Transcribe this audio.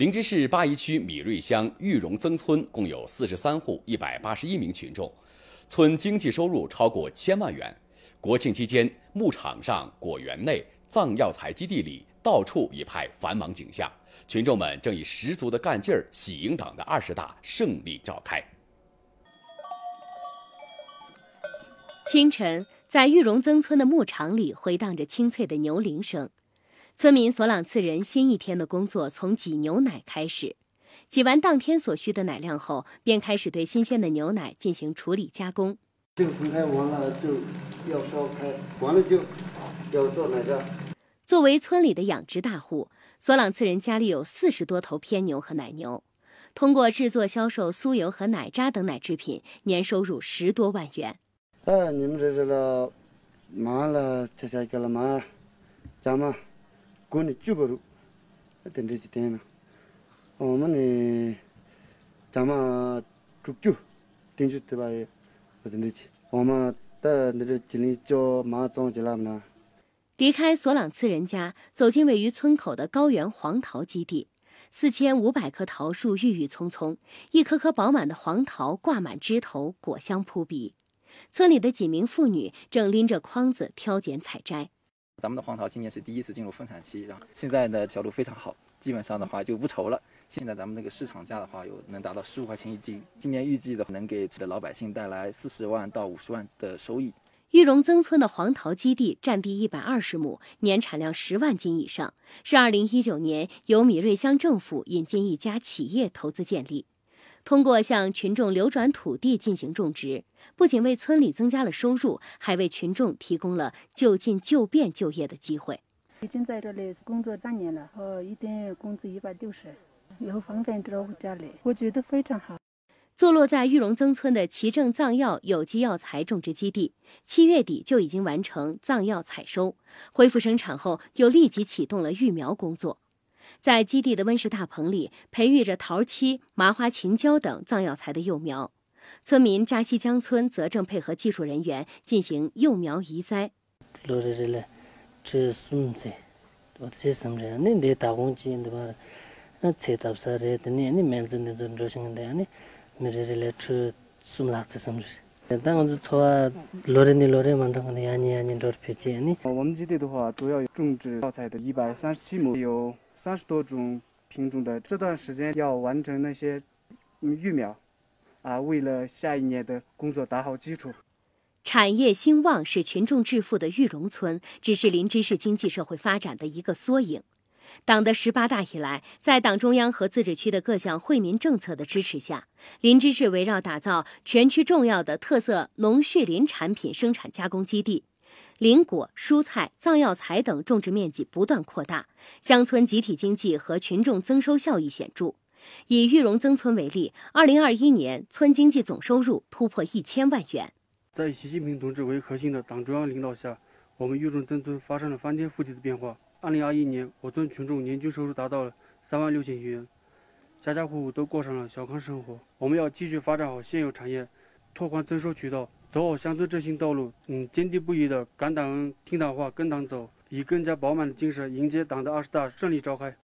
林芝市八一区米瑞乡玉荣曾村共有43户181名群众，村经济收入超过1000万元。国庆期间，牧场上、果园内、藏药材基地里，到处一派繁忙景象，群众们正以十足的干劲儿喜迎党的20大胜利召开。清晨，在玉荣曾村的牧场里回荡着清脆的牛铃声。村民索朗次人新一天的工作从挤牛奶开始，挤完当天所需的奶量后，便开始对新鲜的牛奶进行处理加工。这个分开完了就要烧开，完了就要做奶渣。作为村里的养殖大户，索朗次人家里有40多头偏牛和奶牛，通过制作销售酥油和奶渣等奶制品，年收入10多万元。你们这了马了这下给了马，咱们过年就不如，等这几天了。我们呢，咱们煮酒，等就对吧？我等这去，我们的那个经理叫马总去了呢。离开索朗次人家，走进位于村口的高原黄桃基地，4500棵桃树郁郁葱葱，一颗颗饱满的黄桃挂满枝头，果香扑鼻。村里的几名妇女正拎着筐子挑拣采摘。咱们的黄桃今年是第一次进入丰产期，然后现在的销路非常好，基本上的话就不愁了。现在咱们那个市场价的话，能达到15块钱一斤，今年预计的能给老百姓带来40万到50万的收益。玉荣曾村的黄桃基地占地120亩，年产量10万斤以上，是2019年由米瑞乡政府引进一家企业投资建立。通过向群众流转土地进行种植，不仅为村里增加了收入，还为群众提供了就近就便就业的机会。已经在这里工作3年了，一天工资160，有方便照顾家里，我觉得非常好。坐落在玉荣曾村的齐正藏药有机药材种植基地，7月底就已经完成藏药采收，恢复生产后又立即启动了育苗工作。在基地的温室大棚里，培育着桃七、麻花秦椒等藏药材的幼苗。村民扎西江村则正配合技术人员进行幼苗移栽。我们基地的话，主要种植药材的137亩，有30多种品种的。这段时间要完成那些育苗，为了下一年的工作打好基础。产业兴旺是群众致富的玉荣村，只是林芝市经济社会发展的一个缩影。党的18大以来，在党中央和自治区的各项惠民政策的支持下，林芝市围绕打造全区重要的特色农畜林产品生产加工基地，林果、蔬菜、藏药材等种植面积不断扩大，乡村集体经济和群众增收效益显著。以玉荣曾村为例，2021年村经济总收入突破1000万元。在习近平同志为核心的党中央领导下，我们玉荣曾村发生了翻天覆地的变化。2021年，我村群众年均收入达到了36000元，家家户户都过上了小康生活。我们要继续发展好现有产业，拓宽增收渠道，走好乡村振兴道路，坚定不移的敢党听党话跟党走，以更加饱满的精神迎接党的20大胜利召开。